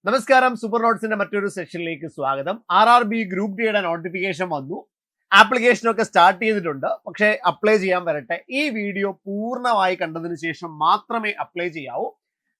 നമസ്കാരം. സൂപ്പർ നോട്ട്സിന്റെ മറ്റൊരു സെഷനിലേക്ക് സ്വാഗതം. RRB ഗ്രൂപ്പ് ഡിയുടെ നോട്ടിഫിക്കേഷൻ വന്നു. ആപ്ലിക്കേഷനൊക്കെ സ്റ്റാർട്ട് ചെയ്തിട്ടുണ്ട്. പക്ഷേ അപ്ലൈ ചെയ്യാൻ വരട്ടെ. ഈ വീഡിയോ പൂർണ്ണമായി കണ്ടതിന് ശേഷം മാത്രമേ അപ്ലൈ ചെയ്യാവൂ.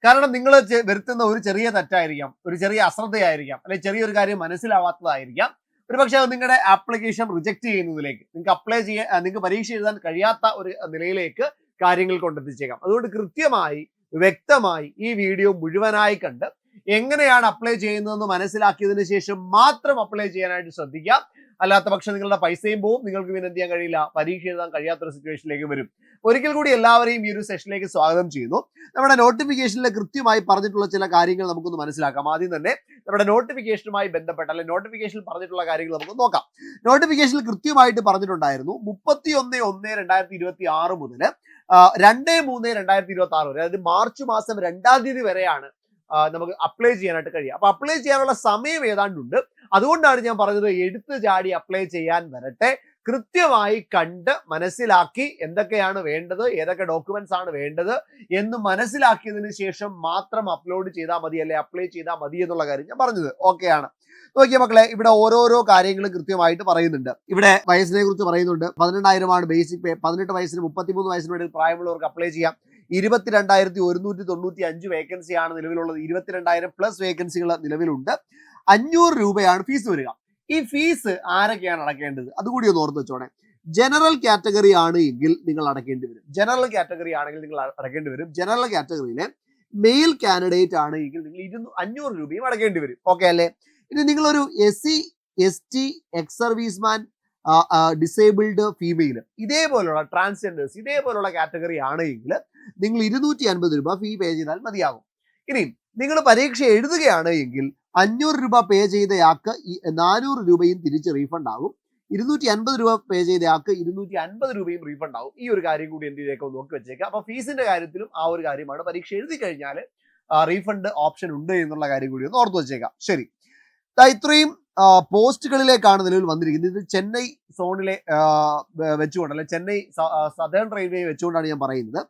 കാരണം നിങ്ങൾ വരുത്തുന്ന ഒരു ചെറിയ തെറ്റായിരിക്കാം, ഒരു ചെറിയ അശ്രദ്ധയായിരിക്കാം, അല്ലെങ്കിൽ ചെറിയൊരു കാര്യം മനസ്സിലാവാത്തതായിരിക്കാം. ഒരുപക്ഷെ അത് നിങ്ങളുടെ ആപ്ലിക്കേഷൻ റിജക്ട് ചെയ്യുന്നതിലേക്ക്, നിങ്ങൾക്ക് അപ്ലൈ ചെയ്യാൻ, നിങ്ങൾക്ക് പരീക്ഷ എഴുതാൻ കഴിയാത്ത ഒരു നിലയിലേക്ക് കാര്യങ്ങൾ കൊണ്ടെത്തിച്ചേക്കാം. അതുകൊണ്ട് കൃത്യമായി വ്യക്തമായി ഈ വീഡിയോ മുഴുവനായി കണ്ട് എങ്ങനെയാണ് അപ്ലൈ ചെയ്യുന്നതെന്ന് മനസ്സിലാക്കിയതിനു ശേഷം മാത്രം അപ്ലൈ ചെയ്യാനായിട്ട് ശ്രദ്ധിക്കാം. അല്ലാത്ത പക്ഷം നിങ്ങളുടെ പൈസയും പോവും, നിങ്ങൾക്ക് പിന്നെ എന്ത് ചെയ്യാൻ കഴിയില്ല, പരീക്ഷ എഴുതാൻ കഴിയാത്തൊരു സിറ്റുവേഷനിലേക്ക് വരും. ഒരിക്കൽ കൂടി എല്ലാവരെയും ഈ ഒരു സെഷനിലേക്ക് സ്വാഗതം ചെയ്യുന്നു. നമ്മുടെ നോട്ടിഫിക്കേഷനിൽ കൃത്യമായി പറഞ്ഞിട്ടുള്ള ചില കാര്യങ്ങൾ നമുക്കൊന്ന് മനസ്സിലാക്കാം. ആദ്യം തന്നെ നമ്മുടെ നോട്ടിഫിക്കേഷനുമായി ബന്ധപ്പെട്ട അല്ലെങ്കിൽ നോട്ടിഫിക്കേഷനിൽ പറഞ്ഞിട്ടുള്ള കാര്യങ്ങൾ നമുക്ക് നോക്കാം. നോട്ടിഫിക്കേഷനിൽ കൃത്യമായിട്ട് പറഞ്ഞിട്ടുണ്ടായിരുന്നു 31/1/2026 മുതൽ 2/3/2026 വരെ, അതായത് മാർച്ച് മാസം 2-ാം തീയതി വരെയാണ് നമുക്ക് അപ്ലൈ ചെയ്യാനായിട്ട് കഴിയും. അപ്പൊ അപ്ലൈ ചെയ്യാനുള്ള സമയം ഏതാണ്ടുണ്ട്. അതുകൊണ്ടാണ് ഞാൻ പറഞ്ഞത് എടുത്തു ചാടി അപ്ലൈ ചെയ്യാൻ വരട്ടെ. കൃത്യമായി കണ്ട് മനസ്സിലാക്കി എന്തൊക്കെയാണ് വേണ്ടത്, ഏതൊക്കെ ഡോക്യുമെന്റ്സ് ആണ് വേണ്ടത് എന്ന് മനസ്സിലാക്കിയതിന് ശേഷം മാത്രം അപ്ലോഡ് ചെയ്താൽ മതി, അല്ലെ അപ്ലൈ ചെയ്താൽ മതി എന്നുള്ള കാര്യം ഞാൻ പറഞ്ഞത് ഓക്കെ ആണ്. നോക്കിയ മക്കളെ, ഇവിടെ ഓരോരോ കാര്യങ്ങളും കൃത്യമായിട്ട് പറയുന്നുണ്ട്. ഇവിടെ വയസ്സിനെ കുറിച്ച് പറയുന്നുണ്ട്. 18,000 ബേസിക് പേ. 18 വയസ്സിന് 33 വയസ്സിന് വേണ്ടി പ്രായമുള്ളവർക്ക് അപ്ലൈ ചെയ്യാം. 22,195 വേക്കൻസിയാണ് നിലവിലുള്ളത്. 22,000 പ്ലസ് വേക്കൻസികൾ നിലവിലുണ്ട്. 500 രൂപയാണ് ഫീസ് വരിക. ഈ ഫീസ് ആരൊക്കെയാണ് അടക്കേണ്ടത് അതുകൂടി ഒന്ന് ഓർത്ത് വെച്ചോണേ. ജനറൽ കാറ്റഗറി ആണ് എങ്കിൽ നിങ്ങൾ അടക്കേണ്ടി വരും. ജനറൽ കാറ്റഗറി ആണെങ്കിൽ നിങ്ങൾ അടക്കേണ്ടി വരും. ജനറൽ കാറ്റഗറിയിലെ മെയിൽ കാൻഡിഡേറ്റ് ആണ് എങ്കിൽ നിങ്ങൾ 500 രൂപയും അടക്കേണ്ടി വരും. ഓക്കെ അല്ലേ? ഇനി നിങ്ങളൊരു SC ST ex serviceman, disabled female, ഇതേപോലുള്ള ട്രാൻസ്ജെൻഡേഴ്സ്, ഇതേപോലുള്ള കാറ്റഗറി ആണ് എങ്കിൽ നിങ്ങൾ 250 രൂപ ഫീ പേ ചെയ്താൽ മതിയാകും. ഇനി നിങ്ങൾ പരീക്ഷ എഴുതുകയാണ് എങ്കിൽ 500 രൂപ പേ ചെയ്തയാൾക്ക് 400 രൂപയും തിരിച്ച് റീഫണ്ട് ആകും. 250 രൂപ പേ ചെയ്തയാൾക്ക് 250 രൂപയും റീഫണ്ട് ആകും. ഈ ഒരു കാര്യം കൂടി എന്ത് ചെയ്തേക്കാം, നോക്കി വെച്ചേക്കാം. അപ്പൊ ഫീസിന്റെ കാര്യത്തിലും ആ ഒരു കാര്യമാണ്. പരീക്ഷ എഴുതി കഴിഞ്ഞാൽ റീഫണ്ട് ഓപ്ഷൻ ഉണ്ട് എന്നുള്ള കാര്യം കൂടി ഒന്ന് ഓർത്ത് വെച്ചേക്കാം. ശരി, ഇത്രയും പോസ്റ്റുകളിലേക്കാണ് നിലവിൽ വന്നിരിക്കുന്നത്. ഇത് ചെന്നൈ സോണിലെ വെച്ചുകൊണ്ട്, അല്ലെ ചെന്നൈ സദേൺ റെയിൽവേ വെച്ചുകൊണ്ടാണ് ഞാൻ പറയുന്നത്.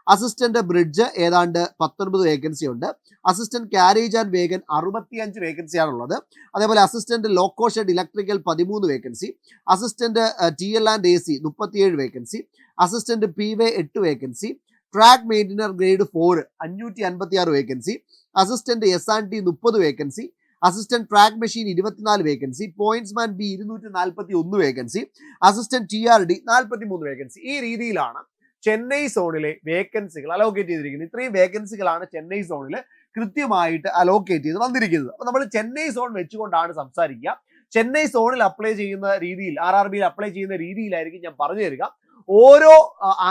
അസിസ്റ്റന്റ് ബ്രിഡ്ജ് ഏതാണ്ട് 19 വേക്കൻസി ഉണ്ട്. Assistant carriage and vegan 65 വേക്കൻസിയാണുള്ളത്. അതേപോലെ assistant loco shed electrical 13 vacancy. Assistant TL and AC 37 vacancy. Assistant PV 8 vacancy. Track maintainer grade 4 556 vacancy. Assistant S&T 30 vacancy. Assistant track machine 24 vacancy. പോയിന്റ്സ്മാൻ B 241 vacancy. Assistant TRD 43 vacancy. ഈ രീതിയിലാണ് ചെന്നൈ സോണിലെ വേക്കൻസികൾ allocate ചെയ്തിരിക്കുന്നത്. ഇത്രയും വേക്കൻസികളാണ് ചെന്നൈ സോണിൽ കൃത്യമായിട്ട് allocate ചെയ്ത് വന്നിരിക്കുന്നത്. അപ്പൊ നമ്മൾ ചെന്നൈ സോൺ വെച്ചുകൊണ്ടാണ് സംസാരിക്കുക. ചെന്നൈ സോണിൽ അപ്ലൈ ചെയ്യുന്ന രീതിയിൽ, RRBയിൽ അപ്ലൈ ചെയ്യുന്ന രീതിയിലായിരിക്കും ഞാൻ പറഞ്ഞു തരിക. ഓരോ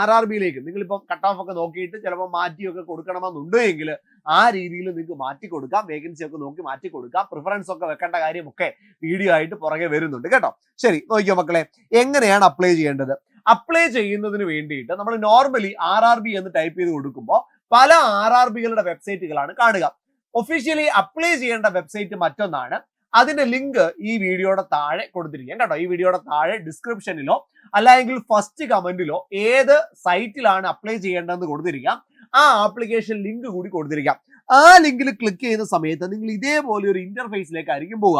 RRBയിലേക്കും നിങ്ങളിപ്പം കട്ട് ഓഫ് ഒക്കെ നോക്കിയിട്ട് ചിലപ്പോൾ മാറ്റിയൊക്കെ കൊടുക്കണമെന്നുണ്ട് എങ്കിൽ ആ രീതിയിൽ നിങ്ങൾക്ക് മാറ്റി കൊടുക്കാം. വേക്കൻസി ഒക്കെ നോക്കി മാറ്റി കൊടുക്കാം. പ്രിഫറൻസ് ഒക്കെ വെക്കേണ്ട കാര്യമൊക്കെ വീഡിയോ ആയിട്ട് പുറകെ വരുന്നുണ്ട് കേട്ടോ. ശരി, നോക്കിയോ മക്കളെ, എങ്ങനെയാണ് അപ്ലൈ ചെയ്യേണ്ടത്? അപ്ലൈ ചെയ്യുന്നതിന് വേണ്ടിയിട്ട് നമ്മൾ നോർമലി RRB എന്ന് ടൈപ്പ് ചെയ്ത് കൊടുക്കുമ്പോൾ പല RRBകളുടെ വെബ്സൈറ്റുകളാണ് കാണുക. ഒഫീഷ്യലി അപ്ലൈ ചെയ്യേണ്ട വെബ്സൈറ്റ് മറ്റൊന്നാണ്. അതിന്റെ ലിങ്ക് ഈ വീഡിയോയുടെ താഴെ കൊടുത്തിരിക്കാം കേട്ടോ. ഈ വീഡിയോയുടെ താഴെ ഡിസ്ക്രിപ്ഷനിലോ അല്ലെങ്കിൽ ഫസ്റ്റ് കമന്റിലോ ഏത് സൈറ്റിലാണ് അപ്ലൈ ചെയ്യേണ്ടതെന്ന് കൊടുത്തിരിക്കാം. ആ ആപ്ലിക്കേഷൻ ലിങ്ക് കൂടി കൊടുത്തിരിക്കാം. ആ ലിങ്കിൽ ക്ലിക്ക് ചെയ്യുന്ന സമയത്ത് നിങ്ങൾ ഇതേപോലെ ഒരു ഇന്റർഫേസിലേക്കായിരിക്കും പോവുക.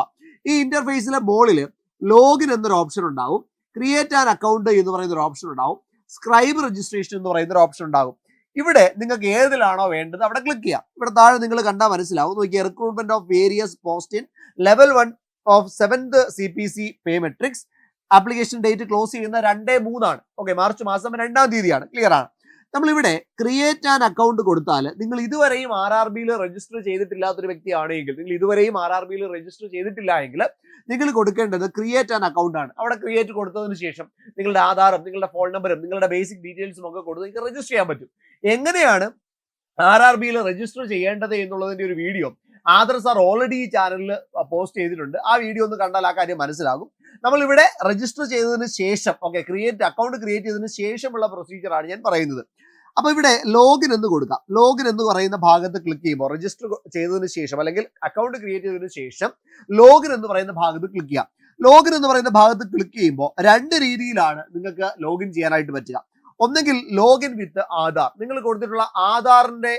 ഈ ഇന്റർഫേസിലെ മുകളിൽ ലോഗിൻ എന്നൊരു ഓപ്ഷൻ ഉണ്ടാവും. ക്രിയേറ്റ് ആൻ അക്കൗണ്ട് എന്ന് പറയുന്ന ഒരു ഓപ്ഷൻ ഉണ്ടാവും. സ്ക്രൈബ് രജിസ്ട്രേഷൻ എന്ന് പറയുന്ന ഒരു ഓപ്ഷൻ ഉണ്ടാകും. ഇവിടെ നിങ്ങൾക്ക് ഏതിലാണോ വേണ്ടത് അവിടെ ക്ലിക്ക് ചെയ്യാം. ഇവിടെ താഴെ നിങ്ങൾ കണ്ടാൽ മനസ്സിലാവും. നോക്കിയാൽ recruitment of various post in level 1 of 7th CPC pay matrix. Application date close ചെയ്യുന്ന 2/3 ആണ്. ഓക്കെ, മാർച്ച് മാസം 2-ാം തീയതിയാണ്. ക്ലിയർ ആണ്. നമ്മളിവിടെ ക്രിയേറ്റ് ആൻ അക്കൗണ്ട് കൊടുത്താൽ, നിങ്ങൾ ഇതുവരെയും RRBയിൽ രജിസ്റ്റർ ചെയ്തിട്ടില്ലാത്തൊരു വ്യക്തിയാണെങ്കിൽ, നിങ്ങൾ ഇതുവരെയും RRBയിൽ രജിസ്റ്റർ ചെയ്തിട്ടില്ല എങ്കിൽ നിങ്ങൾ കൊടുക്കേണ്ടത് ക്രിയേറ്റ് ആൻ അക്കൗണ്ട് ആണ്. അവിടെ ക്രിയേറ്റ് കൊടുത്തതിന് ശേഷം നിങ്ങളുടെ ആധാറും നിങ്ങളുടെ ഫോൺ നമ്പറും നിങ്ങളുടെ ബേസിക് ഡീറ്റെയിൽസും ഒക്കെ കൊടുത്ത് നിങ്ങൾക്ക് രജിസ്റ്റർ ചെയ്യാൻ പറ്റും. എങ്ങനെയാണ് RRBയിൽ രജിസ്റ്റർ ചെയ്യേണ്ടത് എന്നുള്ളതിന്റെ ഒരു വീഡിയോ ആദർ സാർ ഓൾറെഡി ഈ ചാനലിൽ പോസ്റ്റ് ചെയ്തിട്ടുണ്ട്. ആ വീഡിയോ ഒന്ന് കണ്ടാൽ ആ കാര്യം മനസ്സിലാകും. നമ്മൾ ഇവിടെ രജിസ്റ്റർ ചെയ്തതിന് ശേഷം, ഓക്കെ, അക്കൗണ്ട് ക്രിയേറ്റ് ചെയ്തതിന് ശേഷമുള്ള പ്രൊസീജിയറാണ് ഞാൻ പറയുന്നത്. അപ്പൊ ഇവിടെ ലോഗിൻ എന്ന് കൊടുക്കാം. ലോഗിൻ എന്ന് പറയുന്ന ഭാഗത്ത് ക്ലിക്ക് ചെയ്യുമ്പോൾ, രജിസ്റ്റർ ചെയ്തതിന് ശേഷം അല്ലെങ്കിൽ അക്കൗണ്ട് ക്രിയേറ്റ് ചെയ്തതിന് ശേഷം ലോഗിൻ എന്ന് പറയുന്ന ഭാഗത്ത് ക്ലിക്ക് ചെയ്യാം. ലോഗിൻ എന്ന് പറയുന്ന ഭാഗത്ത് ക്ലിക്ക് ചെയ്യുമ്പോൾ 2 രീതിയിലാണ് നിങ്ങൾക്ക് ലോഗിൻ ചെയ്യാനായിട്ട് പറ്റുക. ഒന്നെങ്കിൽ ലോഗിൻ വിത്ത് ആധാർ, നിങ്ങൾ കൊടുത്തിട്ടുള്ള ആധാറിന്റെ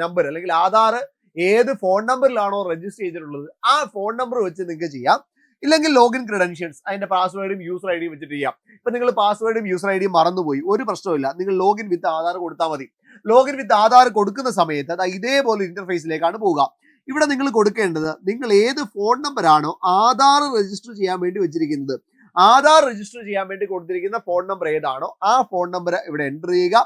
നമ്പർ അല്ലെങ്കിൽ ആധാർ ഏത് ഫോൺ നമ്പറിലാണോ രജിസ്റ്റർ ചെയ്തിട്ടുള്ളത് ആ ഫോൺ നമ്പർ വെച്ച് നിങ്ങൾക്ക് ചെയ്യാം. ഇല്ലെങ്കിൽ ലോഗിൻ ക്രെഡൻഷ്യൽസ് അതിന്റെ പാസ്വേഡും യൂസർ ഐ ഡിയും വെച്ചിട്ട് ചെയ്യാം. ഇപ്പൊ നിങ്ങൾ പാസ്വേഡും യൂസർ ഐ ഡിയും മറന്നുപോയി, ഒരു പ്രശ്നമില്ല, നിങ്ങൾ ലോഗിൻ വിത്ത് ആധാർ കൊടുത്താൽ മതി. ലോഗിൻ വിത്ത് ആധാർ കൊടുക്കുന്ന സമയത്ത് അത് ഇതേപോലെ ഇന്റർഫേസിലേക്കാണ് പോവുക. ഇവിടെ നിങ്ങൾ കൊടുക്കേണ്ടത് നിങ്ങൾ ഏത് ഫോൺ നമ്പറാണോ ആധാർ രജിസ്റ്റർ ചെയ്യാൻ വേണ്ടി വെച്ചിരിക്കുന്നത്, ആധാർ രജിസ്റ്റർ ചെയ്യാൻ വേണ്ടി കൊടുത്തിരിക്കുന്ന ഫോൺ നമ്പർ ഏതാണോ ആ ഫോൺ നമ്പർ ഇവിടെ എൻ്റർ ചെയ്യുക.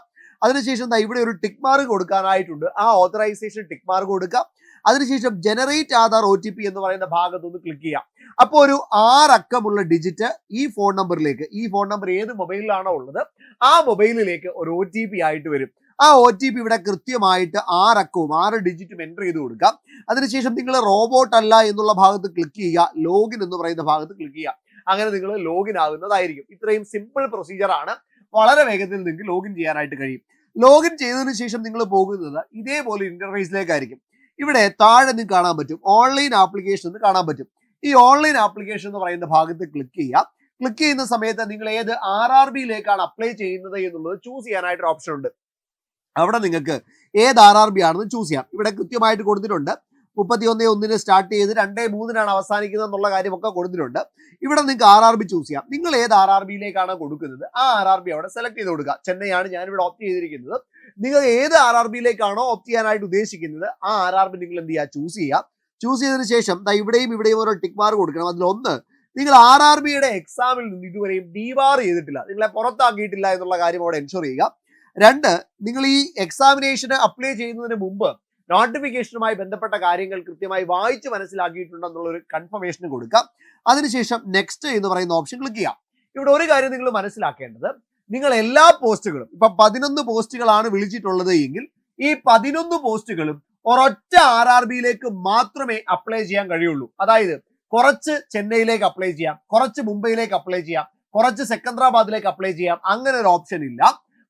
അതിനുശേഷം ഇവിടെ ഒരു ടിക്ക് മാർക്ക് കൊടുക്കാനായിട്ടുണ്ട്, ആ ഓതറൈസേഷൻ ടിക്ക് മാർക്ക് കൊടുക്കുക. അതിനുശേഷം ജനറേറ്റ് ആധാർ OTP എന്ന് പറയുന്ന ഭാഗത്തൊന്ന് ക്ലിക്ക് ചെയ്യാം. അപ്പോൾ ഒരു 6 അക്കമുള്ള ഡിജിറ്റ് ഈ ഫോൺ നമ്പറിലേക്ക്, ഈ ഫോൺ നമ്പർ ഏത് മൊബൈലിലാണോ ഉള്ളത് ആ മൊബൈലിലേക്ക് ഒരു OTP ആയിട്ട് വരും. ആ OTP ഇവിടെ കൃത്യമായിട്ട് 6 അക്കവും 6 ഡിജിറ്റും എൻ്റർ ചെയ്ത് കൊടുക്കാം. അതിനുശേഷം നിങ്ങൾ റോബോട്ട് അല്ല എന്നുള്ള ഭാഗത്ത് ക്ലിക്ക് ചെയ്യുക, ലോഗിൻ എന്ന് പറയുന്ന ഭാഗത്ത് ക്ലിക്ക് ചെയ്യുക. അങ്ങനെ നിങ്ങൾ ലോഗിൻ ആകുന്നതായിരിക്കും. ഇത്രയും സിമ്പിൾ പ്രൊസീജിയർ ആണ്, വളരെ വേഗത്തിൽ നിങ്ങൾക്ക് ലോഗിൻ ചെയ്യാനായിട്ട് കഴിയും. ലോഗിൻ ചെയ്തതിനു ശേഷം നിങ്ങൾ പോകുന്നത് ഇതേപോലെ ഇന്റർഫേസിലേക്കായിരിക്കും. ഇവിടെ താഴെ നിങ്ങൾക്ക് കാണാൻ പറ്റും ഓൺലൈൻ ആപ്ലിക്കേഷൻ എന്ന് കാണാൻ പറ്റും. ഈ ഓൺലൈൻ ആപ്ലിക്കേഷൻ എന്ന് പറയുന്ന ഭാഗത്ത് ക്ലിക്ക് ചെയ്യാം. ക്ലിക്ക് ചെയ്യുന്ന സമയത്ത് നിങ്ങൾ ഏത് RRBയിലേക്കാണ് അപ്ലൈ ചെയ്യുന്നത് എന്നുള്ളത് ചൂസ് ചെയ്യാനായിട്ട് ഓപ്ഷൻ ഉണ്ട്. അവിടെ നിങ്ങൾക്ക് ഏത് RRB ആണെന്ന് ചൂസ് ചെയ്യാം. ഇവിടെ കൃത്യമായിട്ട് കൊടുത്തിട്ടുണ്ട് 31/1 സ്റ്റാർട്ട് ചെയ്ത് 2/3 അവസാനിക്കുന്നത് എന്നുള്ള കാര്യമൊക്കെ കൊടുത്തിട്ടുണ്ട്. ഇവിടെ നിങ്ങൾക്ക് RRB ചൂസ് ചെയ്യാം. നിങ്ങൾ ഏത് RRBയിലേക്കാണ് കൊടുക്കുന്നത് ആ RRB അവിടെ സെലക്ട് ചെയ്ത് കൊടുക്കുക. ചെന്നൈയാണ് ഞാനിവിടെ ഓപ്റ്റ് ചെയ്തിരിക്കുന്നത്. നിങ്ങൾ ഏത് RRBയിലേക്കാണോ ഓപ്റ്റ് ചെയ്യാനായിട്ട് ഉദ്ദേശിക്കുന്നത് ആ RRB നിങ്ങൾ എന്ത് ചെയ്യുക, ചൂസ് ചെയ്യുക. ചൂസ് ചെയ്തതിനു ശേഷം ഇവിടെയും ഓരോ ടിക്ക് മാർക്ക് കൊടുക്കണം. അതിലൊന്ന്, നിങ്ങൾ RRBയുടെ എക്സാമിൽ നിന്ന് ഇതുവരെയും ഡീബാർ ചെയ്തിട്ടില്ല, നിങ്ങളെ പുറത്താക്കിയിട്ടില്ല എന്നുള്ള കാര്യം അവിടെ എൻഷുർ ചെയ്യുക. 2, നിങ്ങൾ ഈ എക്സാമിനേഷന് അപ്ലൈ ചെയ്യുന്നതിന് മുമ്പ് നോട്ടിഫിക്കേഷനുമായി ബന്ധപ്പെട്ട കാര്യങ്ങൾ കൃത്യമായി വായിച്ച് മനസ്സിലാക്കിയിട്ടുണ്ടെന്നുള്ള ഒരു കൺഫർമേഷൻ കൊടുക്കാം. അതിനുശേഷം നെക്സ്റ്റ് എന്ന് പറയുന്ന ഓപ്ഷൻ ക്ലിക്ക് ചെയ്യാം. ഇവിടെ ഒരു കാര്യം നിങ്ങൾ മനസ്സിലാക്കേണ്ടത്, നിങ്ങൾ എല്ലാ പോസ്റ്റുകളും ഇപ്പൊ 11 പോസ്റ്റുകളാണ് വിളിച്ചിട്ടുള്ളത് എങ്കിൽ ഈ 11 പോസ്റ്റുകളും ഒരൊറ്റ RRBയിലേക്ക് മാത്രമേ അപ്ലൈ ചെയ്യാൻ കഴിയുള്ളൂ. അതായത് കുറച്ച് ചെന്നൈയിലേക്ക് അപ്ലൈ ചെയ്യാം, കുറച്ച് മുംബൈയിലേക്ക് അപ്ലൈ ചെയ്യാം, കുറച്ച് സെക്കന്ദരാബാദിലേക്ക് അപ്ലൈ ചെയ്യാം, അങ്ങനെ ഒരു ഓപ്ഷൻ ഇല്ല.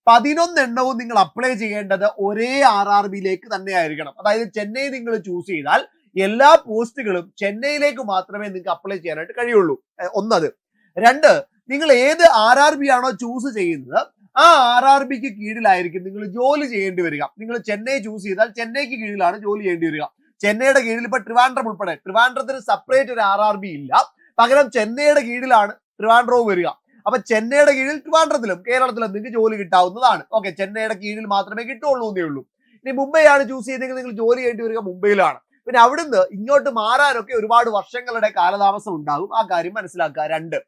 11 എണ്ണവും നിങ്ങൾ അപ്ലൈ ചെയ്യേണ്ടത് ഒരേ RRBയിലേക്ക് തന്നെ ആയിരിക്കണം. അതായത് ചെന്നൈ നിങ്ങൾ ചൂസ് ചെയ്താൽ എല്ലാ പോസ്റ്റുകളും ചെന്നൈയിലേക്ക് മാത്രമേ നിങ്ങൾക്ക് അപ്ലൈ ചെയ്യാനായിട്ട് കഴിയുള്ളൂ. ഒന്നത്. 2, നിങ്ങൾ ഏത് RRB ആണോ ചൂസ് ചെയ്യുന്നത് ആ RRBക്ക് കീഴിലായിരിക്കും നിങ്ങൾ ജോലി ചെയ്യേണ്ടി വരിക. നിങ്ങൾ ചെന്നൈ ചൂസ് ചെയ്താൽ ചെന്നൈക്ക് കീഴിലാണ് ജോലി ചെയ്യേണ്ടി വരിക. ചെന്നൈയുടെ കീഴിൽ ഇപ്പൊ ട്രിവാൻഡ്രം ഉൾപ്പെടെ, ട്രിവാൻഡ്രത്തിന് സെപ്പറേറ്റ് ഒരു RRB ഇല്ല, പകരം ചെന്നൈയുടെ കീഴിലാണ് ട്രിവാൻഡ്രവും വരിക. അപ്പൊ ചെന്നൈയുടെ കീഴിൽ ട്രിവാൻഡ്രത്തിലും കേരളത്തിലും നിങ്ങൾക്ക് ജോലി കിട്ടാവുന്നതാണ്. ഓക്കെ, ചെന്നൈയുടെ കീഴിൽ മാത്രമേ കിട്ടുള്ളൂ എന്നേ ഉള്ളൂ. ഇനി മുംബൈ ആണ് ചൂസ് ചെയ്തെങ്കിൽ നിങ്ങൾ ജോലി ചെയ്യേണ്ടി വരിക മുംബൈയിലാണ്. പിന്നെ അവിടുന്ന് ഇങ്ങോട്ട് മാറാനൊക്കെ ഒരുപാട് വർഷങ്ങളുടെ കാലതാമസം ഉണ്ടാകും, ആ കാര്യം മനസ്സിലാക്കുക. 2,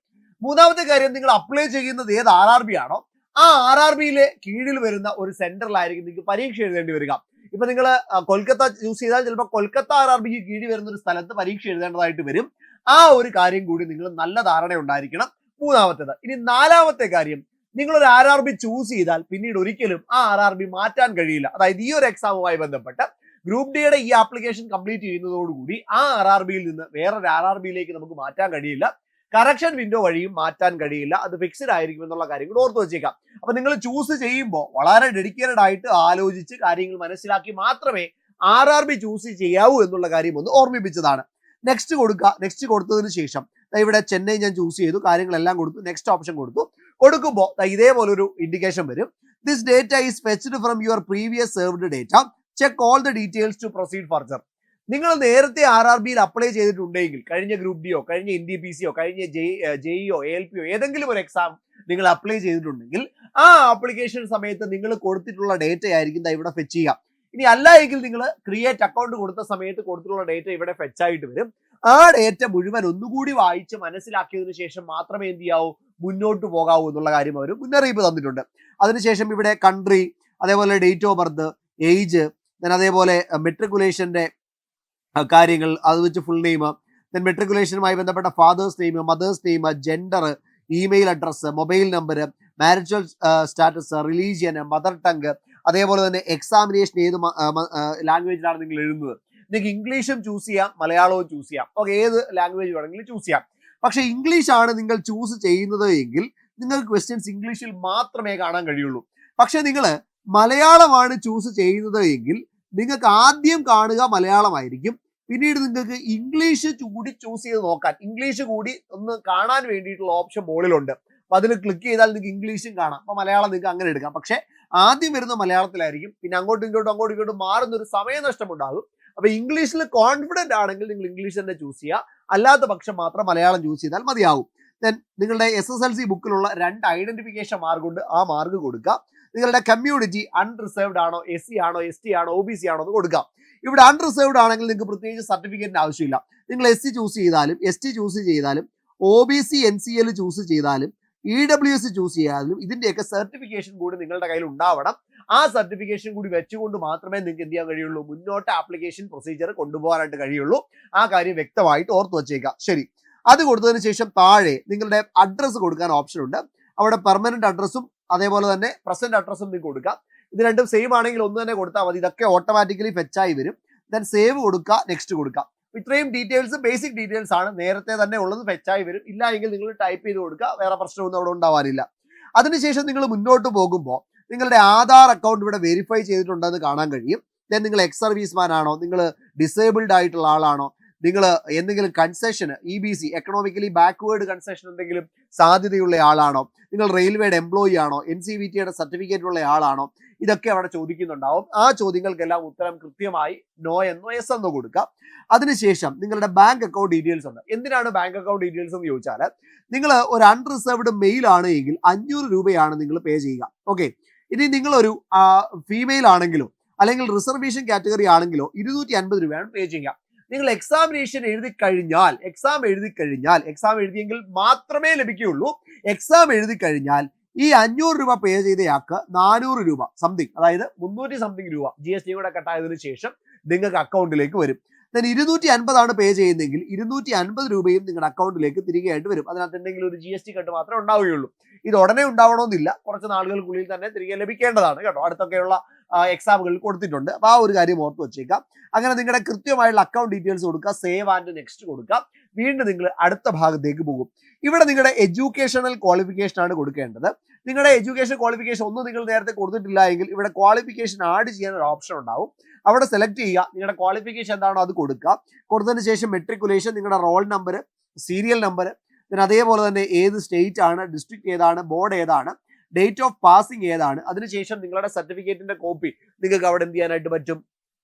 മൂന്നാമത്തെ കാര്യം, നിങ്ങൾ അപ്ലൈ ചെയ്യുന്നത് ഏത് RRB ആണോ ആ RRBയിലെ കീഴിൽ വരുന്ന ഒരു സെന്ററിലായിരിക്കും നിങ്ങൾക്ക് പരീക്ഷ എഴുതേണ്ടി വരിക. ഇപ്പൊ നിങ്ങൾ കൊൽക്കത്ത ചൂസ് ചെയ്താൽ ചിലപ്പോൾ കൊൽക്കത്ത RRBക്ക് കീഴിൽ വരുന്ന ഒരു സ്ഥലത്ത് പരീക്ഷ എഴുതേണ്ടതായിട്ട് വരും. ആ ഒരു കാര്യം കൂടി നിങ്ങൾ നല്ല ധാരണ ഉണ്ടായിരിക്കണം. മൂന്നാമത്തേത്. ഇനി 4മത്തെ കാര്യം, നിങ്ങളൊരു RRB ചൂസ് ചെയ്താൽ പിന്നീട് ഒരിക്കലും ആ RRB മാറ്റാൻ കഴിയില്ല. അതായത് ഈ ഒരു എക്സാമുമായി ബന്ധപ്പെട്ട് ഗ്രൂപ്പ് ഡിയുടെ ഈ ആപ്ലിക്കേഷൻ കംപ്ലീറ്റ് ചെയ്യുന്നതോടുകൂടി ആ RRBയിൽ നിന്ന് വേറൊരു RRBയിലേക്ക് നമുക്ക് മാറ്റാൻ കഴിയില്ല. കറക്ഷൻ വിൻഡോ വഴിയും മാറ്റാൻ കഴിയില്ല, അത് ഫിക്സ്ഡ് ആയിരിക്കും എന്നുള്ള കാര്യം കൂടെ ഓർത്ത് വെച്ചേക്കാം. അപ്പൊ നിങ്ങൾ ചൂസ് ചെയ്യുമ്പോൾ വളരെ ഡെഡിക്കേറ്റഡ് ആയിട്ട് ആലോചിച്ച് കാര്യങ്ങൾ മനസ്സിലാക്കി മാത്രമേ RRB ചൂസ് ചെയ്യാവൂ എന്നുള്ള കാര്യം ഒന്ന് ഓർമ്മിപ്പിച്ചതാണ്. നെക്സ്റ്റ് കൊടുക്കുക. നെക്സ്റ്റ് കൊടുത്തതിന് ശേഷം ഇവിടെ ചെന്നൈ ഞാൻ ചൂസ് ചെയ്തു, കാര്യങ്ങളെല്ലാം കൊടുത്തു, നെക്സ്റ്റ് ഓപ്ഷൻ കൊടുത്തു. കൊടുക്കുമ്പോൾ ഇതേപോലെ ഒരു ഇൻഡിക്കേഷൻ വരും. This data is fetched from your previous served data, check all the details to proceed further. നിങ്ങൾ നേരത്തെ RRBയിൽ അപ്ലൈ ചെയ്തിട്ടുണ്ടെങ്കിൽ, കഴിഞ്ഞ ഗ്രൂപ്പ് ഡിയോ കഴിഞ്ഞ NTPCയോ കഴിഞ്ഞ JEO ALPയോ ഏതെങ്കിലും ഒരു എക്സാം നിങ്ങൾ അപ്ലൈ ചെയ്തിട്ടുണ്ടെങ്കിൽ ആ ആപ്ലിക്കേഷൻ സമയത്ത് നിങ്ങൾ കൊടുത്തിട്ടുള്ള ഡേറ്റ ആയിരിക്കും ഇവിടെ ഫെച്ച് ചെയ്യുക. ഇനി അല്ല എങ്കിൽ നിങ്ങൾ ക്രിയേറ്റ് അക്കൗണ്ട് കൊടുത്ത സമയത്ത് കൊടുത്തിട്ടുള്ള ഡേറ്റ ഇവിടെ ഫെച്ച് ആയിട്ട് വരും. ആ ഡേറ്റ മുഴുവൻ ഒന്നുകൂടി വായിച്ച് മനസ്സിലാക്കിയതിനു ശേഷം മാത്രമേ എന്ത് ചെയ്യാവൂ, മുന്നോട്ട് പോകാവൂ എന്നുള്ള കാര്യം അവർ മുന്നറിയിപ്പ് തന്നിട്ടുണ്ട്. അതിനുശേഷം ഇവിടെ കൺട്രി, അതേപോലെ ഡേറ്റ് ഓഫ് ബർത്ത്, ഏജ്, അതേപോലെ മെട്രിക്കുലേഷന്റെ കാര്യങ്ങൾ, അത് വെച്ച് ഫുൾ നെയിം, മെട്രിക്കുലേഷനുമായി ബന്ധപ്പെട്ട fathers name, mothers name, gender, email address, mobile number, marital status, religion, mother tongue, അതേപോലെ തന്നെ എക്സാമിനേഷൻ ഏത് ലാംഗ്വേജിലാണ് നിങ്ങൾ എഴുതുന്നത്. നിങ്ങൾക്ക് ഇംഗ്ലീഷും ചൂസ് ചെയ്യാം, മലയാളവും ചൂസ് ചെയ്യാം. ഓക്കെ, ഏത് ലാംഗ്വേജ് വേണമെങ്കിലും ചൂസ് ചെയ്യാം. പക്ഷെ ഇംഗ്ലീഷ് ആണ് നിങ്ങൾ ചൂസ് ചെയ്യുന്നത് എങ്കിൽ നിങ്ങൾക്ക് ക്വസ്റ്റ്യൻസ് ഇംഗ്ലീഷിൽ മാത്രമേ കാണാൻ കഴിയുള്ളൂ. പക്ഷെ നിങ്ങൾ മലയാളമാണ് ചൂസ് ചെയ്യുന്നത് എങ്കിൽ നിങ്ങൾക്ക് ആദ്യം കാണുക മലയാളമായിരിക്കും, പിന്നീട് നിങ്ങൾക്ക് ഇംഗ്ലീഷ് കൂടി ചൂസ് ചെയ്ത് നോക്കാൻ, ഇംഗ്ലീഷ് കൂടി ഒന്ന് കാണാൻ വേണ്ടിയിട്ടുള്ള ഓപ്ഷൻ മുകളിലുണ്ട്. അപ്പൊ അതിൽ ക്ലിക്ക് ചെയ്താൽ നിങ്ങൾക്ക് ഇംഗ്ലീഷും കാണാം. അപ്പൊ മലയാളം നിങ്ങൾക്ക് അങ്ങനെ എടുക്കാം. പക്ഷെ ആദ്യം വരുന്ന മലയാളത്തിലായിരിക്കും, പിന്നെ അങ്ങോട്ടും ഇങ്ങോട്ടും മാറുന്ന ഒരു സമയനഷ്ടം ഉണ്ടാകും. അപ്പൊ ഇംഗ്ലീഷിൽ കോൺഫിഡന്റ് ആണെങ്കിൽ നിങ്ങൾ ഇംഗ്ലീഷ് തന്നെ ചൂസ് ചെയ്യുക, അല്ലാത്ത പക്ഷം മാത്രം മലയാളം ചൂസ് ചെയ്താൽ മതിയാവും. ദെൻ നിങ്ങളുടെ SSLC ബുക്കിലുള്ള 2 ഐഡന്റിഫിക്കേഷൻ മാർക്ക് ഉണ്ട്, ആ മാർക്ക് കൊടുക്കുക. നിങ്ങളുടെ കമ്മ്യൂണിറ്റി അൺറിസർവ്ഡ് ആണോ, SC ആണോ, ST ആണോ, OBC ആണോ എന്ന് കൊടുക്കാം. ഇവിടെ അൺറിസർവ്ഡ് ആണെങ്കിൽ നിങ്ങൾക്ക് പ്രത്യേകിച്ച് സർട്ടിഫിക്കറ്റിന് ആവശ്യമില്ല. നിങ്ങൾ SC ചൂസ് ചെയ്താലും ST ചൂസ് ചെയ്താലും OBC NCL ചൂസ് ചെയ്താലും EWS ചൂസ് ചെയ്യാനും ഇതിന്റെയൊക്കെ സർട്ടിഫിക്കേഷൻ കൂടി നിങ്ങളുടെ കയ്യിൽ ഉണ്ടാവണം. ആ സർട്ടിഫിക്കേഷൻ കൂടി വെച്ചുകൊണ്ട് മാത്രമേ നിങ്ങൾക്ക് എന്ത് ചെയ്യാൻ കഴിയുള്ളൂ, മുന്നോട്ട് ആപ്ലിക്കേഷൻ പ്രൊസീജിയർ കൊണ്ടുപോകാനായിട്ട് കഴിയുള്ളൂ. ആ കാര്യം വ്യക്തമായിട്ട് ഓർത്ത് വെച്ചേക്കാം. ശരി, അത് കൊടുത്തതിന് ശേഷം താഴെ നിങ്ങളുടെ അഡ്രസ്സ് കൊടുക്കാൻ ഓപ്ഷൻ ഉണ്ട്. അവിടെ പെർമനന്റ് അഡ്രസ്സും അതേപോലെ തന്നെ പ്രസന്റ് അഡ്രസ്സും നിങ്ങൾക്ക് കൊടുക്കാം. ഇത് രണ്ടും സെയിം ആണെങ്കിൽ ഒന്ന് തന്നെ കൊടുത്താൽ മതി. ഇതൊക്കെ ഓട്ടോമാറ്റിക്കലി ഫെച്ചായി വരും. ദെൻ സേവ് കൊടുക്കുക, നെക്സ്റ്റ് കൊടുക്കുക. ഇത്രയും ഡീറ്റെയിൽസ് ബേസിക് ഡീറ്റെയിൽസ് ആണ്, നേരത്തെ തന്നെ ഉള്ളത് ഫെച്ചായി വരും. ഇല്ല എങ്കിൽ നിങ്ങൾ ടൈപ്പ് ചെയ്ത് കൊടുക്കുക, വേറെ പ്രശ്നമൊന്നും അവിടെ ഉണ്ടാവാനില്ല. അതിനുശേഷം നിങ്ങൾ മുന്നോട്ട് പോകുമ്പോൾ നിങ്ങളുടെ ആധാർ അക്കൗണ്ട് ഇവിടെ വെരിഫൈ ചെയ്തിട്ടുണ്ടെന്ന് കാണാൻ കഴിയും. ദെൻ നിങ്ങൾ എക്സ് സർവീസ്മാൻ ആണോ, നിങ്ങൾ ഡിസേബിൾഡ് ആയിട്ടുള്ള ആളാണോ, നിങ്ങൾ എന്തെങ്കിലും concession EBC economically backward concession എന്തെങ്കിലും സാധ്യതയുള്ള ആളാണോ, നിങ്ങൾ റെയിൽവേയുടെ എംപ്ലോയി ആണോ, NCVTയുടെ സർട്ടിഫിക്കറ്റ് ഉള്ള ആളാണോ, ഇതൊക്കെ അവിടെ ചോദിക്കുന്നുണ്ടാവും. ആ ചോദ്യങ്ങൾക്കെല്ലാം ഉത്തരം കൃത്യമായി നോ എന്നോ യെസ് എന്നോ കൊടുക്കുക. അതിനുശേഷം നിങ്ങളുടെ ബാങ്ക് അക്കൗണ്ട് ഡീറ്റെയിൽസ് ഉണ്ട്. എന്തിനാണ് ബാങ്ക് അക്കൗണ്ട് ഡീറ്റെയിൽസ് എന്ന് ചോദിച്ചാൽ, നിങ്ങൾ ഒരു അൺറിസർവ്ഡ് മെയിൽ ആണ് എങ്കിൽ 500 രൂപയാണ് നിങ്ങൾ പേ ചെയ്യുക. ഓക്കെ, ഇനി നിങ്ങളൊരു ഫീമെയിൽ ആണെങ്കിലോ അല്ലെങ്കിൽ റിസർവേഷൻ കാറ്റഗറി ആണെങ്കിലോ 250 രൂപയാണ് പേ ചെയ്യുക. നിങ്ങൾ എക്സാമിനേഷൻ എഴുതി കഴിഞ്ഞാൽ എക്സാം എഴുതിയെങ്കിൽ മാത്രമേ ലഭിക്കുകയുള്ളൂ. എക്സാം എഴുതി കഴിഞ്ഞാൽ ഈ 500 രൂപ പേ ചെയ്തയാൾക്ക് 400 രൂപ സംതിങ്, അതായത് 300 സംതിങ് രൂപ GST കൂടെ കട്ടായതിനു ശേഷം നിങ്ങൾക്ക് അക്കൗണ്ടിലേക്ക് വരും. ദെൻ 250 ആണ് പേ ചെയ്യുന്നതെങ്കിൽ 250 രൂപയും നിങ്ങളുടെ അക്കൗണ്ടിലേക്ക് തിരികെ ആയിട്ട് വരും. അതിനകത്ത് എന്തെങ്കിലും ഒരു GST കട്ട് മാത്രമേ ഉണ്ടാവുകയുള്ളൂ. ഇത് ഉടനെ ഉണ്ടാവണമെന്നില്ല, കുറച്ച് നാളുകൾക്കുള്ളിൽ തന്നെ തിരികെ ലഭിക്കേണ്ടതാണ് കേട്ടോ. അടുത്തൊക്കെയുള്ള എക്സാമുകളിൽ കൊടുത്തിട്ടുണ്ട്. അപ്പോൾ ആ ഒരു കാര്യം ഓർത്ത് വെച്ചേക്കാം. അങ്ങനെ നിങ്ങളുടെ കൃത്യമായുള്ള അക്കൗണ്ട് ഡീറ്റെയിൽസ് കൊടുക്കുക, സേവ് ആൻഡ് നെക്സ്റ്റ് കൊടുക്കുക. വീണ്ടും നിങ്ങൾ അടുത്ത ഭാഗത്തേക്ക് പോകും. ഇവിടെ നിങ്ങളുടെ എഡ്യൂക്കേഷണൽ ക്വാളിഫിക്കേഷൻ ആണ് കൊടുക്കേണ്ടത്. നിങ്ങളുടെ എഡ്യൂക്കേഷൻ ക്വാളിഫിക്കേഷൻ ഒന്നും നിങ്ങൾ നേരത്തെ കൊടുത്തിട്ടില്ല എങ്കിൽ ഇവിടെ ക്വാളിഫിക്കേഷൻ ആഡ് ചെയ്യാൻ ഒരു ഓപ്ഷൻ ഉണ്ടാവും. അവിടെ സെലക്ട് ചെയ്യുക, നിങ്ങളുടെ ക്വാളിഫിക്കേഷൻ എന്താണോ അത് കൊടുക്കുക. കൊടുത്തതിന് ശേഷം മെട്രിക്കുലേഷൻ, നിങ്ങളുടെ റോൾ നമ്പർ, സീരിയൽ നമ്പർ, പിന്നെ അതേപോലെ തന്നെ ഏത് സ്റ്റേറ്റ് ആണ്, ഡിസ്ട്രിക്ട് ഏതാണ്, ബോർഡ് ഏതാണ്, ഡേറ്റ് ഓഫ് പാസിംഗ് ഏതാണ്. അതിനുശേഷം നിങ്ങളുടെ സർട്ടിഫിക്കറ്റിന്റെ കോപ്പി നിങ്ങൾക്ക് അവിടെ എന്ത് ചെയ്യാനായിട്ട് പറ്റും,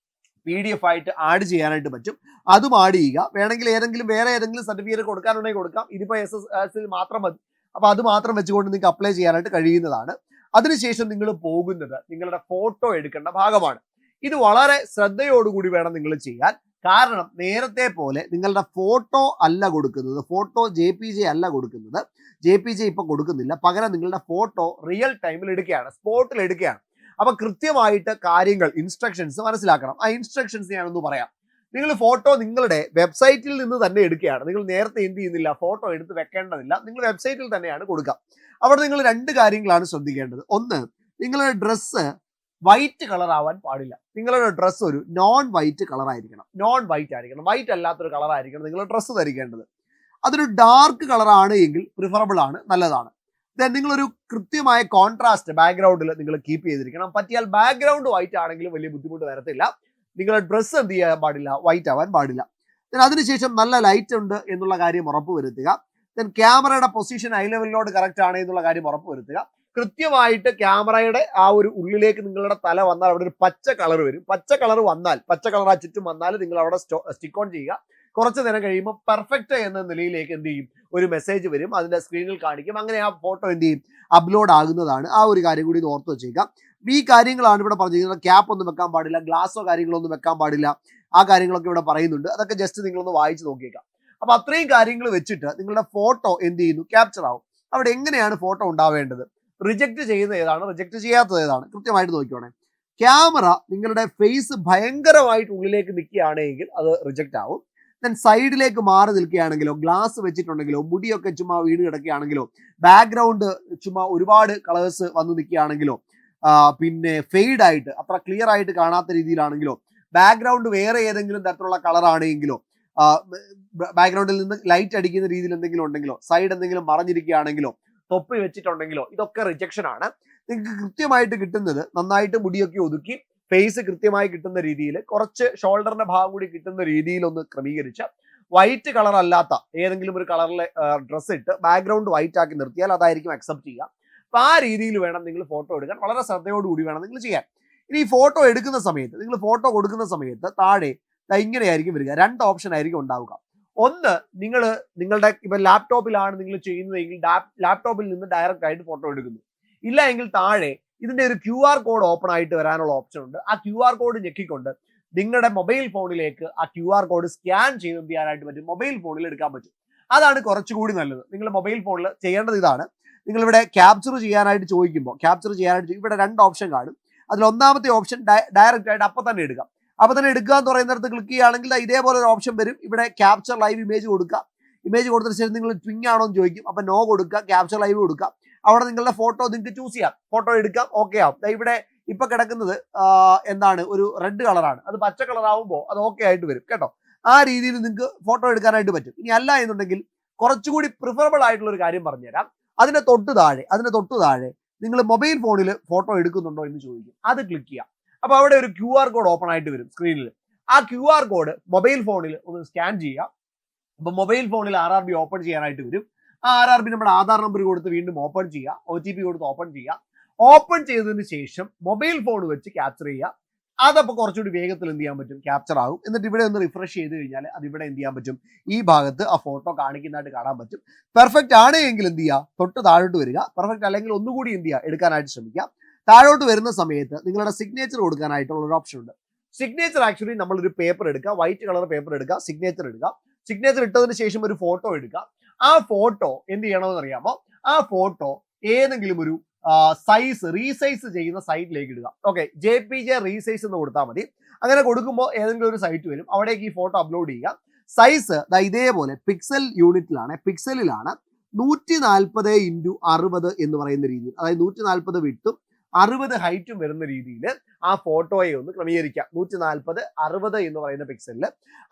PDF ആയിട്ട് ആഡ് ചെയ്യാനായിട്ട് പറ്റും. അതും ആഡ് ചെയ്യുക. വേണമെങ്കിൽ വേറെ ഏതെങ്കിലും സർട്ടിഫിക്കറ്റ് കൊടുക്കാനുണ്ടെങ്കിൽ കൊടുക്കാം. ഇതിപ്പോൾ SSLC മാത്രം മതി. അപ്പോൾ അത് മാത്രം വെച്ചുകൊണ്ട് നിങ്ങൾക്ക് അപ്ലൈ ചെയ്യാനായിട്ട് കഴിയുന്നതാണ്. അതിനുശേഷം നിങ്ങൾ പോകുന്നത് നിങ്ങളുടെ ഫോട്ടോ എടുക്കേണ്ട ഭാഗമാണ്. ഇത് വളരെ ശ്രദ്ധയോടുകൂടി വേണം നിങ്ങൾ ചെയ്യാൻ. കാരണം നേരത്തെ പോലെ നിങ്ങളുടെ ഫോട്ടോ അല്ല കൊടുക്കുന്നത്, ഫോട്ടോ JPG അല്ല കൊടുക്കുന്നത്. JPG ഇപ്പൊ കൊടുക്കുന്നില്ല. പകരം നിങ്ങളുടെ ഫോട്ടോ റിയൽ ടൈമിൽ എടുക്കുകയാണ്, സ്പോട്ടിൽ എടുക്കുകയാണ്. അപ്പൊ കൃത്യമായിട്ട് കാര്യങ്ങൾ, ഇൻസ്ട്രക്ഷൻസ് മനസ്സിലാക്കണം. ആ ഇൻസ്ട്രക്ഷൻസ് ഞാനൊന്ന് പറയാം. നിങ്ങൾ ഫോട്ടോ നിങ്ങളുടെ വെബ്സൈറ്റിൽ നിന്ന് തന്നെ എടുക്കുകയാണ്. നിങ്ങൾ നേരത്തെ എന്ത് ചെയ്യുന്നില്ല, ഫോട്ടോ എടുത്ത് വെക്കേണ്ടതില്ല, നിങ്ങൾ വെബ്സൈറ്റിൽ തന്നെയാണ് കൊടുക്കുക. അവിടെ നിങ്ങൾ 2 കാര്യങ്ങളാണ് ശ്രദ്ധിക്കേണ്ടത്. ഒന്ന്, നിങ്ങളുടെ ഡ്രസ്സ് വൈറ്റ് കളർ ആവാൻ പാടില്ല. നിങ്ങളുടെ ഡ്രസ്സ് ഒരു നോൺ വൈറ്റ് കളർ ആയിരിക്കണം. വൈറ്റ് അല്ലാത്തൊരു കളർ ആയിരിക്കണം നിങ്ങളുടെ ഡ്രസ്സ് ധരിക്കേണ്ടത്. അതൊരു ഡാർക്ക് കളർ ആണ് എങ്കിൽ പ്രിഫറബിൾ ആണ്, നല്ലതാണ്. ദെൻ നിങ്ങളൊരു കൃത്യമായ കോൺട്രാസ്റ്റ് ബാക്ക്ഗ്രൗണ്ടിൽ നിങ്ങൾ കീപ്പ് ചെയ്തിരിക്കണം. പറ്റിയാൽ ബാക്ക്ഗ്രൗണ്ട് വൈറ്റ് ആണെങ്കിലും വലിയ ബുദ്ധിമുട്ട് വരത്തില്ല. നിങ്ങളുടെ ഡ്രസ്സ് എന്ത് ചെയ്യാൻ പാടില്ല, വൈറ്റ് ആവാൻ പാടില്ല. ദെൻ അതിനുശേഷം നല്ല ലൈറ്റ് ഉണ്ട് എന്നുള്ള കാര്യം ഉറപ്പുവരുത്തുക. ദെൻ ക്യാമറയുടെ പൊസിഷൻ ഐ ലെവലിനോട് കറക്റ്റ് ആണ് എന്നുള്ള കാര്യം ഉറപ്പുവരുത്തുക. കൃത്യമായിട്ട് ക്യാമറയുടെ ആ ഒരു ഉള്ളിലേക്ക് നിങ്ങളുടെ തല വന്നാൽ അവിടെ ഒരു പച്ച കളർ വരും. പച്ച കളർ ആ ചുറ്റും വന്നാൽ നിങ്ങൾ അവിടെ സ്റ്റിക്ക് ഓൺ ചെയ്യുക. കുറച്ച് നേരം കഴിയുമ്പോൾ പെർഫെക്റ്റ് എന്ന നിലയിലേക്ക് എന്ത് ചെയ്യും, ഒരു മെസ്സേജ് വരും, അതിന്റെ സ്ക്രീനിൽ കാണിക്കും. അങ്ങനെ ആ ഫോട്ടോ എന്ത് ചെയ്യും, അപ്ലോഡ് ആകുന്നതാണ്. ആ ഒരു കാര്യം കൂടി ഓർത്ത് വെച്ചേക്കാം. ഈ കാര്യങ്ങളാണ് ഇവിടെ പറഞ്ഞിരിക്കുന്നത്. ക്യാപ്പ് ഒന്നും വെക്കാൻ പാടില്ല, ഗ്ലാസോ കാര്യങ്ങളോ ഒന്നും വെക്കാൻ പാടില്ല. ആ കാര്യങ്ങളൊക്കെ ഇവിടെ പറയുന്നുണ്ട്. അതൊക്കെ ജസ്റ്റ് നിങ്ങളൊന്ന് വായിച്ച് നോക്കിയേക്കാം. അപ്പൊ അത്രയും കാര്യങ്ങൾ വെച്ചിട്ട് നിങ്ങളുടെ ഫോട്ടോ എന്ത് ചെയ്യുന്നു, ക്യാപ്ചർ ആവും. അവിടെ എങ്ങനെയാണ് ഫോട്ടോ ഉണ്ടാവേണ്ടത്, റിജക്ട് ചെയ്യുന്ന ഏതാണ്, റിജക്ട് ചെയ്യാത്തത് ഏതാണ്, കൃത്യമായിട്ട് നോക്കിക്കോണേ. ക്യാമറ നിങ്ങളുടെ ഫേസ് ഭയങ്കരമായിട്ട് ഉള്ളിലേക്ക് നിൽക്കുകയാണെങ്കിൽ അത് റിജക്റ്റ് ആവും. ദെൻ സൈഡിലേക്ക് മാറി നിൽക്കുകയാണെങ്കിലോ, ഗ്ലാസ് വെച്ചിട്ടുണ്ടെങ്കിലോ, മുടിയൊക്കെ ചുമ്മാ വീണ് കിടക്കുകയാണെങ്കിലോ, ബാക്ക്ഗ്രൗണ്ട് ചുമ്മാ ഒരുപാട് കളേഴ്സ് വന്ന് നിൽക്കുകയാണെങ്കിലോ, പിന്നെ ഫെയ്ഡ് ആയിട്ട് അത്ര ക്ലിയർ ആയിട്ട് കാണാത്ത രീതിയിലാണെങ്കിലോ, ബാക്ക്ഗ്രൗണ്ട് വേറെ ഏതെങ്കിലും തരത്തിലുള്ള കളർ ആണെങ്കിലോ, ബാക്ക്ഗ്രൗണ്ടിൽ നിന്ന് ലൈറ്റ് അടിക്കുന്ന രീതിയിൽ എന്തെങ്കിലും ഉണ്ടെങ്കിലോ, സൈഡ് എന്തെങ്കിലും മറഞ്ഞിരിക്കുകയാണെങ്കിലോ, തൊപ്പി വെച്ചിട്ടുണ്ടെങ്കിലോ, ഇതൊക്കെ റിജക്ഷൻ ആണ്. നിങ്ങൾക്ക് കൃത്യമായിട്ട് കിട്ടുന്നത് നന്നായിട്ട് മുടിയൊക്കെ ഒതുക്കി ഫേസ് കൃത്യമായി കിട്ടുന്ന രീതിയിൽ, കുറച്ച് ഷോൾഡറിന്റെ ഭാഗം കൂടി കിട്ടുന്ന രീതിയിൽ ഒന്ന് ക്രമീകരിച്ച്, വൈറ്റ് കളർ അല്ലാത്ത ഏതെങ്കിലും ഒരു കളറിലെ ഡ്രസ്സ് ഇട്ട് ബാക്ക്ഗ്രൗണ്ട് വൈറ്റ് ആക്കി നിർത്തിയാൽ അതായിരിക്കും അക്സെപ്റ്റ് ചെയ്യുക. അപ്പൊ ആ രീതിയിൽ വേണം നിങ്ങൾ ഫോട്ടോ എടുക്കാൻ. വളരെ ശ്രദ്ധയോടുകൂടി വേണം നിങ്ങൾ ചെയ്യാൻ. ഇനി ഈ ഫോട്ടോ എടുക്കുന്ന സമയത്ത്, നിങ്ങൾ ഫോട്ടോ കൊടുക്കുന്ന സമയത്ത് താഴെ ഇങ്ങനെയായിരിക്കും വരിക. 2 ഓപ്ഷൻ ആയിരിക്കും ഉണ്ടാവുക. ഒന്ന്, നിങ്ങളുടെ ഇപ്പൊ ലാപ്ടോപ്പിലാണ് നിങ്ങൾ ചെയ്യുന്നതെങ്കിൽ ലാപ്ടോപ്പിൽ നിന്ന് ഡയറക്റ്റ് ആയിട്ട് ഫോട്ടോ എടുക്കുന്നു. ഇല്ല എങ്കിൽ താഴെ ഇതിന്റെ ഒരു QR കോഡ് ഓപ്പൺ ആയിട്ട് വരാനുള്ള ഓപ്ഷൻ ഉണ്ട്. ആ QR കോഡ് ഞെക്കിക്കൊണ്ട് നിങ്ങളുടെ മൊബൈൽ ഫോണിലേക്ക് ആ QR കോഡ് സ്കാൻ ചെയ്ത് എന്ത് ചെയ്യാനായിട്ട് പറ്റും, മൊബൈൽ ഫോണിൽ എടുക്കാൻ പറ്റും. അതാണ് കുറച്ചുകൂടി നല്ലത്. നിങ്ങൾ മൊബൈൽ ഫോണിൽ ചെയ്യേണ്ടത് ഇതാണ്. നിങ്ങളിവിടെ ക്യാപ്ചർ ചെയ്യാനായിട്ട് ചോദിക്കുമ്പോൾ ഇവിടെ 2 ഓപ്ഷൻ കാണും. അതിൽ ഒന്നാമത്തെ ഓപ്ഷൻ ഡയറക്റ്റ് ആയിട്ട് അപ്പം തന്നെ എടുക്കാം. അപ്പം തന്നെ എടുക്കുക എന്ന് പറയുന്നിടത്ത് ക്ലിക്ക് ചെയ്യുകയാണെങ്കിൽ ഇതേപോലെ ഒരു ഓപ്ഷൻ വരും. ഇവിടെ ക്യാപ്ചർ ലൈവ് ഇമേജ് കൊടുക്കുക. ഇമേജ് കൊടുത്തതിന് ശേഷം നിങ്ങൾ ട്വിങ് ആണോ എന്ന് ചോദിക്കും. അപ്പം നോ കൊടുക്കുക, ക്യാപ്ചർ ലൈവ് കൊടുക്കുക. അവിടെ നിങ്ങളുടെ ഫോട്ടോ നിങ്ങൾക്ക് ചൂസ് ചെയ്യാം, ഫോട്ടോ എടുക്കാം, ഓക്കെ ആവും. ഇവിടെ ഇപ്പൊ കിടക്കുന്നത് എന്താണ്, ഒരു റെഡ് കളറാണ്. അത് പച്ച കളർ ആവുമ്പോൾ അത് ഓക്കെ ആയിട്ട് വരും കേട്ടോ. ആ രീതിയിൽ നിങ്ങൾക്ക് ഫോട്ടോ എടുക്കാനായിട്ട് പറ്റും. ഇനി അല്ല എന്നുണ്ടെങ്കിൽ കുറച്ചുകൂടി പ്രിഫറബിൾ ആയിട്ടുള്ള ഒരു കാര്യം പറഞ്ഞുതരാം. അതിന്റെ തൊട്ട് താഴെ നിങ്ങൾ മൊബൈൽ ഫോണിൽ ഫോട്ടോ എടുക്കുന്നുണ്ടോ എന്ന് ചോദിക്കും. അത് ക്ലിക്ക് ചെയ്യാം. അപ്പൊ അവിടെ ഒരു QR കോഡ് ഓപ്പൺ ആയിട്ട് വരും സ്ക്രീനിൽ. ആ QR കോഡ് മൊബൈൽ ഫോണിൽ ഒന്ന് സ്കാൻ ചെയ്യുക. അപ്പൊ മൊബൈൽ ഫോണിൽ RRB ഓപ്പൺ ചെയ്യാനായിട്ട് വരും. ആ RRB നമ്മുടെ ആധാർ നമ്പർ കൊടുത്ത് വീണ്ടും ഓപ്പൺ ചെയ്യുക, OTP കൊടുത്ത് ഓപ്പൺ ചെയ്യുക. ഓപ്പൺ ചെയ്തതിന് ശേഷം മൊബൈൽ ഫോൺ വെച്ച് ക്യാപ്ചർ ചെയ്യുക. അതപ്പോൾ കുറച്ചുകൂടി വേഗത്തിൽ എന്ത് ചെയ്യാൻ പറ്റും, ക്യാപ്ചർ ആകും. എന്നിട്ട് ഇവിടെ ഒന്ന് റിഫ്രഷ് ചെയ്ത് കഴിഞ്ഞാൽ അത് ഇവിടെ എന്ത് ചെയ്യാൻ പറ്റും, ഈ ഭാഗത്ത് ആ ഫോട്ടോ കാണിക്കുന്നതായിട്ട് കാണാൻ പറ്റും. പെർഫെക്റ്റ് ആണ് എങ്കിൽ എന്ത് ചെയ്യുക, തൊട്ട് താഴോട്ട് വരിക. പെർഫെക്റ്റ് അല്ലെങ്കിൽ ഒന്നുകൂടി എന്ത് ചെയ്യുക, എടുക്കാനായിട്ട് ശ്രമിക്കുക. താഴോട്ട് വരുന്ന സമയത്ത് നിങ്ങളുടെ സിഗ്നേച്ചർ കൊടുക്കാനായിട്ടുള്ള ഒരു ഓപ്ഷൻ ഉണ്ട്. സിഗ്നേച്ചർ ആക്ച്വലി നമ്മളൊരു പേപ്പർ എടുക്കുക, വൈറ്റ് കളർ പേപ്പർ എടുക്കുക, സിഗ്നേച്ചർ എടുക്കുക. സിഗ്നേച്ചർ ഇട്ടതിന് ശേഷം ഒരു ഫോട്ടോ എടുക്കുക. ആ ഫോട്ടോ എന്ത് ചെയ്യണമെന്ന് അറിയാമോ, ആ ഫോട്ടോ ഏതെങ്കിലും ഒരു സൈസ് റീസൈസ് ചെയ്യുന്ന സൈറ്റിലേക്ക് ഇടുക. ഓക്കെ, JPG റീസൈസ് എന്ന് കൊടുത്താൽ മതി. അങ്ങനെ കൊടുക്കുമ്പോൾ ഏതെങ്കിലും ഒരു സൈറ്റ് വരും, അവിടേക്ക് ഈ ഫോട്ടോ അപ്ലോഡ് ചെയ്യുക. സൈസ് ഇതേപോലെ പിക്സലിലാണ് 140x60 എന്ന് പറയുന്ന രീതിയിൽ, അതായത് 140 വിട്ടും 60 ഹൈറ്റും വരുന്ന രീതിയിൽ ആ ഫോട്ടോയെ ഒന്ന് ക്രമീകരിക്കാം. 140x60 എന്ന് പറയുന്ന പിക്സലിൽ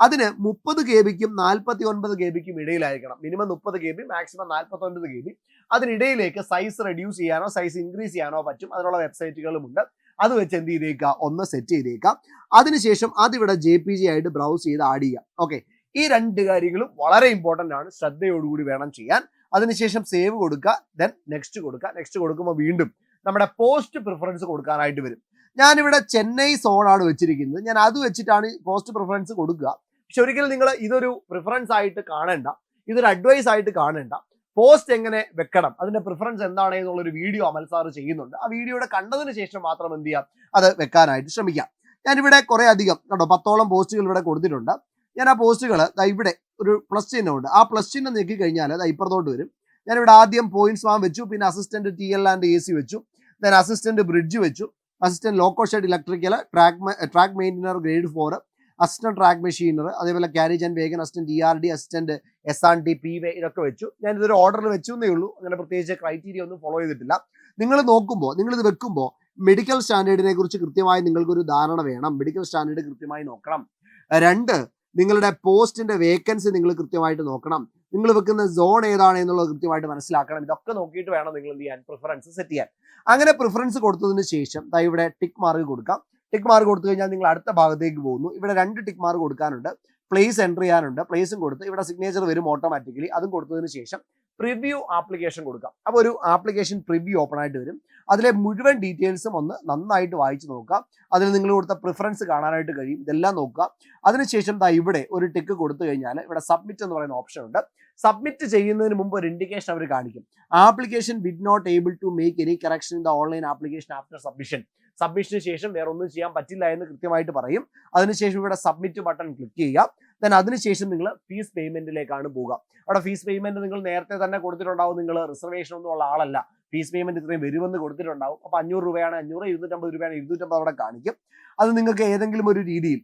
അതിന് 30 KB-ക്കും 49 KB-ക്കും ഇടയിലായിരിക്കണം. Minimum 30 KB, maximum 49 KB. അതിനിടയിലേക്ക് സൈസ് റെഡ്യൂസ് ചെയ്യാനോ സൈസ് ഇൻക്രീസ് ചെയ്യാനോ പറ്റും. അതിനുള്ള വെബ്സൈറ്റുകളും ഉണ്ട്. അത് വെച്ച് എന്ത് ചെയ്തേക്കാം, ഒന്ന് സെറ്റ് ചെയ്തേക്കാം. അതിനുശേഷം അതിവിടെ JPG ആയിട്ട് ബ്രൗസ് ചെയ്ത് ആഡ് ചെയ്യാം. ഓക്കെ, ഈ 2 കാര്യങ്ങളും വളരെ ഇമ്പോർട്ടൻ്റ് ആണ്, ശ്രദ്ധയോടുകൂടി വേണം ചെയ്യാൻ. അതിനുശേഷം സേവ് കൊടുക്കുക, ദെൻ നെക്സ്റ്റ് കൊടുക്കുക. നെക്സ്റ്റ് കൊടുക്കുമ്പോൾ വീണ്ടും നമ്മുടെ പോസ്റ്റ് പ്രിഫറൻസ് കൊടുക്കാനായിട്ട് വരും. ഞാനിവിടെ ചെന്നൈ സോണാണ് വെച്ചിരിക്കുന്നത്. ഞാൻ അത് വെച്ചിട്ടാണ് പോസ്റ്റ് പ്രിഫറൻസ് കൊടുക്കുക. പക്ഷെ ഒരിക്കലും നിങ്ങൾ ഇതൊരു പ്രിഫറൻസ് ആയിട്ട് കാണേണ്ട, ഇതൊരു അഡ്വൈസ് ആയിട്ട് കാണേണ്ട. പോസ്റ്റ് എങ്ങനെ വെക്കണം, അതിന്റെ പ്രിഫറൻസ് എന്താണ് എന്നുള്ളൊരു വീഡിയോ അമൽ സാർ ചെയ്യുന്നുണ്ട്. ആ വീഡിയോയുടെ കണ്ടതിന് ശേഷം മാത്രം എന്ത് ചെയ്യാം, അത് വെക്കാനായിട്ട് ശ്രമിക്കാം. ഞാനിവിടെ കുറെ അധികം കണ്ടോ 10ഓളം പോസ്റ്റുകൾ ഇവിടെ കൊടുത്തിട്ടുണ്ട്. ഞാൻ ആ പോസ്റ്റുകൾ ഇവിടെ ഒരു പ്ലസ് ചിഹ്നമുണ്ട്. ആ പ്ലസ് ചിഹ്നം ഞെക്കി കഴിഞ്ഞാൽ ഇപ്പുറത്തോട്ട് വരും. ഞാനിവിടെ ആദ്യം പോയിന്റ്സ് വാം വെച്ചു, പിന്നെ അസിസ്റ്റന്റ് TL ആൻഡ് AC വെച്ചു, ദെൻ അസിസ്റ്റന്റ് ബ്രിഡ്ജ് വെച്ചു, assistant loco shed electrical, track maintainer grade 4, assistant track machiner, അതേപോലെ carriage and wagon, assistant ERD, assistant SRT, PV ഇതൊക്കെ വെച്ചു. ഞാൻ ഇതൊരു ഓർഡറിൽ വെച്ചു എന്നേ ഉള്ളൂ. അങ്ങനെ പ്രത്യേകിച്ച് ക്രൈറ്റീരിയ ഒന്നും ഫോളോ ചെയ്തിട്ടില്ല. നിങ്ങൾ നോക്കുമ്പോൾ, നിങ്ങളിത് വെക്കുമ്പോൾ മെഡിക്കൽ സ്റ്റാൻഡേർഡിനെ കുറിച്ച് കൃത്യമായി നിങ്ങൾക്കൊരു ധാരണ വേണം. മെഡിക്കൽ സ്റ്റാൻഡേർഡ് കൃത്യമായി നോക്കണം. 2, നിങ്ങളുടെ പോസ്റ്റിന്റെ വേക്കൻസി നിങ്ങൾ കൃത്യമായിട്ട് നോക്കണം. നിങ്ങൾ വെക്കുന്ന സോൺ ഏതാണ് എന്നുള്ളത് കൃത്യമായിട്ട് മനസ്സിലാക്കണം. ഇതൊക്കെ നോക്കിയിട്ട് വേണം നിങ്ങൾ എന്ത് ചെയ്യാൻ, പ്രിഫറൻസ് സെറ്റ് ചെയ്യാൻ. അങ്ങനെ പ്രിഫറൻസ് കൊടുത്തതിന് ശേഷം ഇവിടെ ടിക്ക് മാർക്ക് കൊടുക്കാം. ടിക്ക് മാർക്ക് കൊടുത്തു കഴിഞ്ഞാൽ നിങ്ങൾ അടുത്ത ഭാഗത്തേക്ക് പോകുന്നു. ഇവിടെ 2 ടിക്ക് മാർക്ക് കൊടുക്കാനുണ്ട്, പ്ലേസ് എൻ്റർ ചെയ്യാനുണ്ട്. പ്ലേസും കൊടുത്ത് ഇവിടെ സിഗ്നേച്ചർ വരും ഓട്ടോമാറ്റിക്കലി. അതും കൊടുത്തതിന് ശേഷം പ്രിവ്യൂ ആപ്ലിക്കേഷൻ കൊടുക്കാം. അപ്പോൾ ഒരു ആപ്ലിക്കേഷൻ പ്രിവ്യൂ ഓപ്പൺ ആയിട്ട് വരും. അതിലെ മുഴുവൻ ഡീറ്റെയിൽസും ഒന്ന് നന്നായിട്ട് വായിച്ച് നോക്കുക. അതിൽ നിങ്ങൾ കൊടുത്ത പ്രിഫറൻസ് കാണാനായിട്ട് കഴിയും. ഇതെല്ലാം നോക്കുക. അതിനുശേഷം ഇവിടെ ഒരു ടിക്ക് കൊടുത്തു കഴിഞ്ഞാൽ ഇവിടെ സബ്മിറ്റ് എന്ന് പറയുന്ന ഓപ്ഷൻ ഉണ്ട്. സബ്മിറ്റ് ചെയ്യുന്നതിന് മുമ്പ് ഒരു ഇൻഡിക്കേഷൻ അവർ കാണിക്കും. Application did not able to make any correction in the online application after submission. സബ്മിഷന് ശേഷം വേറെ ഒന്നും ചെയ്യാൻ പറ്റില്ല എന്ന് കൃത്യമായിട്ട് പറയും. അതിനുശേഷം ഇവിടെ സബ്മിറ്റ് ബട്ടൺ ക്ലിക്ക് ചെയ്യുക. ദെൻ അതിനുശേഷം നിങ്ങൾ ഫീസ് പേയ്മെന്റിലേക്കാണ് പോവുക. അവിടെ ഫീസ് പേയ്മെന്റ് നിങ്ങൾ നേരത്തെ തന്നെ കൊടുത്തിട്ടുണ്ടാവും. നിങ്ങൾ റിസർവേഷൻ ഒന്നും ഉള്ള ആളല്ല, ഫീസ് പേയ്മെന്റ് ഇത്രയും വരുമെന്ന് കൊടുത്തിട്ടുണ്ടാവും. അപ്പോൾ 500 രൂപയാണ് 500, 250 രൂപയാണ് 250 അവിടെ കാണിക്കും. അത് നിങ്ങൾക്ക് ഏതെങ്കിലും ഒരു രീതിയിൽ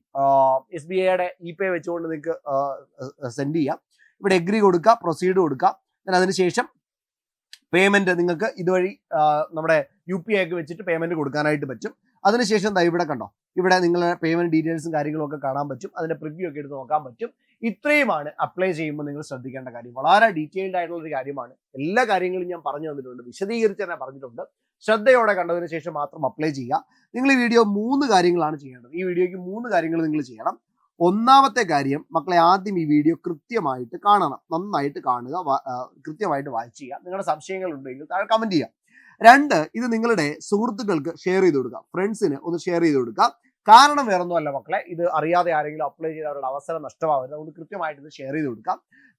SBIയുടെ ePay വെച്ചുകൊണ്ട് നിങ്ങൾക്ക് സെൻഡ് ചെയ്യാം. ഇവിടെ എഗ്രി കൊടുക്കുക, പ്രൊസീഡ് കൊടുക്കുക. അതിനുശേഷം പേയ്മെന്റ് നിങ്ങൾക്ക് ഇതുവഴി നമ്മുടെ UPI ഒക്കെ വെച്ചിട്ട് പേയ്മെന്റ് കൊടുക്കാനായിട്ട് പറ്റും. അതിനുശേഷം ഇവിടെ കണ്ടോ, ഇവിടെ നിങ്ങളുടെ പേയ്മെന്റ് ഡീറ്റെയിൽസും കാര്യങ്ങളും ഒക്കെ കാണാൻ പറ്റും. അതിന്റെ പ്രിവ്യൂ ഒക്കെ എടുത്ത് നോക്കാൻ പറ്റും. ഇത്രയുമാണ് അപ്ലൈ ചെയ്യുമ്പോൾ നിങ്ങൾ ശ്രദ്ധിക്കേണ്ട കാര്യം. വളരെ ഡീറ്റെയിൽഡ് ആയിട്ടുള്ള ഒരു കാര്യമാണ്. എല്ലാ കാര്യങ്ങളും ഞാൻ പറഞ്ഞു തന്നിട്ടുണ്ട്, വിശദീകരിച്ച് തന്നെ പറഞ്ഞിട്ടുണ്ട്. ശ്രദ്ധയോടെ കണ്ടതിന് ശേഷം മാത്രം അപ്ലൈ ചെയ്യുക. നിങ്ങൾ ഈ വീഡിയോ 3 കാര്യങ്ങളാണ് ചെയ്യേണ്ടത്. ഈ വീഡിയോയ്ക്ക് 3 കാര്യങ്ങൾ നിങ്ങൾ ചെയ്യണം. ഒന്നാമത്തെ കാര്യം, മക്കളെ ആദ്യം ഈ വീഡിയോ കൃത്യമായിട്ട് കാണണം, നന്നായിട്ട് കാണുക, കൃത്യമായിട്ട് വായിച്ച് ചെയ്യുക. നിങ്ങളുടെ സംശയങ്ങൾ ഉണ്ടെങ്കിൽ താഴെ കമന്റ് ചെയ്യുക. 2, ഇത് നിങ്ങളുടെ സുഹൃത്തുക്കൾക്ക് ഷെയർ ചെയ്ത് കൊടുക്കുക, ഫ്രണ്ട്സിന് ഒന്ന് ഷെയർ ചെയ്ത് കൊടുക്കുക. കാരണം വേറൊന്നുമല്ല മക്കളെ, ഇത് അറിയാതെ ആരെങ്കിലും അപ്ലൈ ചെയ്ത് അവരുടെ അവസരം നഷ്ടമാവരുത്. അതുകൊണ്ട് കൃത്യമായിട്ട് ഇത് ഷെയർ ചെയ്ത് കൊടുക്കാം.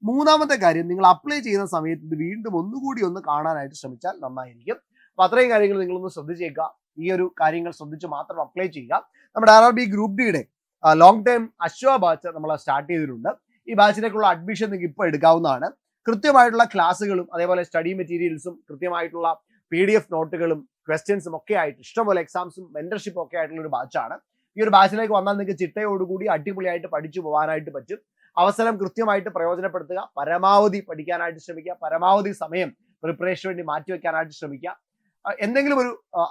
മൂന്നാമത്തെ കാര്യം, നിങ്ങൾ അപ്ലൈ ചെയ്യുന്ന സമയത്ത് ഇത് വീണ്ടും ഒന്നുകൂടി ഒന്ന് കാണാനായിട്ട് ശ്രമിച്ചാൽ നന്നായിരിക്കും. അപ്പൊ അത്രയും കാര്യങ്ങൾ നിങ്ങളൊന്ന് ശ്രദ്ധിച്ചേക്കുക. ഈ ഒരു കാര്യങ്ങൾ ശ്രദ്ധിച്ച് മാത്രം അപ്ലൈ ചെയ്യുക. നമ്മുടെ RRB ഗ്രൂപ്പ് ഡിയുടെ ലോങ് ടൈം അശ്വ ബാച്ച് നമ്മൾ സ്റ്റാർട്ട് ചെയ്തിട്ടുണ്ട്. ഈ ബാച്ചിലേക്കുള്ള അഡ്മിഷൻ നിങ്ങൾക്ക് ഇപ്പോൾ എടുക്കാവുന്നതാണ്. കൃത്യമായിട്ടുള്ള ക്ലാസ്സുകളും അതേപോലെ സ്റ്റഡി മെറ്റീരിയൽസും കൃത്യമായിട്ടുള്ള PDF നോട്ടുകളും ക്വസ്റ്റ്യൻസും ഒക്കെ ആയിട്ട് ഇഷ്ടംപോലെ എക്സാംസും മെന്റർഷിപ്പും ഒക്കെ ആയിട്ടുള്ള ഒരു ബാച്ചാണ്. ഈ ഒരു ബാച്ചിലേക്ക് വന്നാൽ നിങ്ങൾക്ക് ചിട്ടയോടുകൂടി അടിപൊളിയായിട്ട് പഠിച്ചു പോകാനായിട്ട് പറ്റും. അവസരം കൃത്യമായിട്ട് പ്രയോജനപ്പെടുത്തുക, പരമാവധി പഠിക്കാനായിട്ട് ശ്രമിക്കുക, പരമാവധി സമയം പ്രിപ്പറേഷന് വേണ്ടി മാറ്റിവെക്കാനായിട്ട് ശ്രമിക്കുക. എന്തെങ്കിലും ഒരു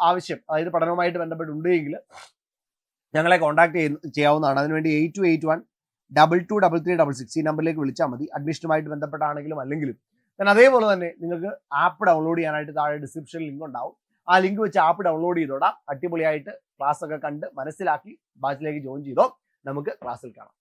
ആവശ്യം, അതായത് പഠനവുമായിട്ട് ബന്ധപ്പെട്ടുണ്ടെങ്കിൽ ഞങ്ങളെ കോൺടാക്ട് ചെയ്യാവുന്നതാണ്. അതിനുവേണ്ടി 8281223366 ഈ നമ്പറിലേക്ക് വിളിച്ചാൽ മതി. അഡ്മിഷനുമായിട്ട് ബന്ധപ്പെട്ടാണെങ്കിലും അല്ലെങ്കിലും. ഞാൻ അതേപോലെ തന്നെ നിങ്ങൾക്ക് ആപ്പ് ഡൗൺലോഡ് ചെയ്യാനായിട്ട് താഴെ ഡിസ്ക്രിപ്ഷനിൽ ലിങ്ക് ഉണ്ടാവും. ആ ലിങ്ക് വെച്ച് ആപ്പ് ഡൗൺലോഡ് ചെയ്തോടാം. അടിപൊളിയായിട്ട് ക്ലാസ് ഒക്കെ കണ്ട് മനസ്സിലാക്കി ബാച്ചിലേക്ക് ജോയിൻ ചെയ്തോ. നമുക്ക് ക്ലാസ്സിൽ കാണാം.